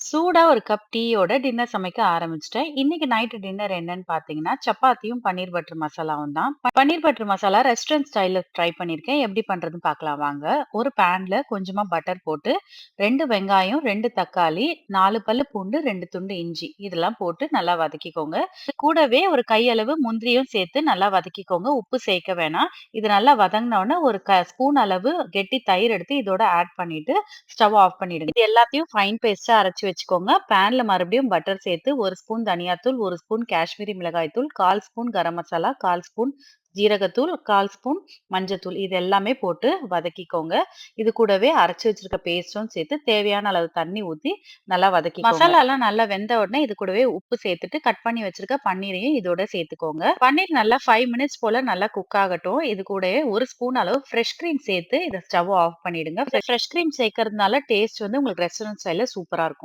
சூடா ஒரு cup டீயோட dinner சமைக்க ஆரம்பிச்சுட்டேன். இன்னைக்கு நைட் டின்னர் என்னன்னு பார்த்தீங்கன்னா, சப்பாத்தியும் பன்னீர் பட்டர் மசாலாவும் தான். பன்னீர் பட்டர் மசாலா ரெஸ்டாரண்ட் ஸ்டைல்ல ட்ரை பண்ணியிருக்கேன். எப்படி பண்றதுன்னு பார்க்கலாம் வாங்க. ஒரு பேன்ல கொஞ்சமா பட்டர் போட்டு 2 வெங்காயம், 2 தக்காளி, 4 பல்லு பூண்டு, 2 துண்டு இஞ்சி இதெல்லாம் போட்டு நல்லா வதக்கிக்கோங்க. இது கூடவே ஒரு கையளவு முந்திரியும் சேர்த்து நல்லா வதக்கிக்கோங்க. உப்பு சேர்க்க வேணாம். இது நல்லா வதங்கின உடனே ஒரு ஸ்பூன் அளவு கெட்டி தயிர் எடுத்து இதோட ஆட் பண்ணிட்டு ஸ்டவ் ஆஃப் பண்ணிடுங்க. இது எல்லாத்தையும் ஃபைன் பேஸ்ட்டா அரைச்சு வச்சுக்கோங்க. பேன்ல மறுபடியும் பட்டர் சேர்த்து 1 ஸ்பூன் தனியாத்தூள், 1 ஸ்பூன் காஷ்மீரி மிளகாய் தூள், 1/4 ஸ்பூன் கரம் மசாலா, 1/4 ஸ்பூன் ஜீரகத்தூள், 1/4 ஸ்பூன் மஞ்சத்தூள் இது எல்லாமே போட்டு வதக்கிக்கோங்க. இது கூடவே அரைச்சு வச்சிருக்க பேஸ்ட்டும் சேர்த்து தேவையான அளவு தண்ணி ஊத்தி நல்லா வதக்கிக்கோங்க. மசாலாலாம் நல்லா வெந்த உடனே இது கூடவே உப்பு சேர்த்துட்டு கட் பண்ணி வச்சிருக்க பன்னீரையும் இதோட சேர்த்துக்கோங்க. பன்னீர் நல்லா 5 மினிட்ஸ் போல நல்லா குக் ஆகட்டும். இது கூடவே 1 ஸ்பூன் அளவு ஃப்ரெஷ் கிரீம் சேர்த்து இத ஸ்டவ் ஆஃப் பண்ணிடுங்க. ஃப்ரெஷ் கிரீம் சேர்க்கறதுனால டேஸ்ட் வந்து உங்களுக்கு ரெஸ்டாரண்ட் ஸ்டைல்ல சூப்பரா இருக்கும்.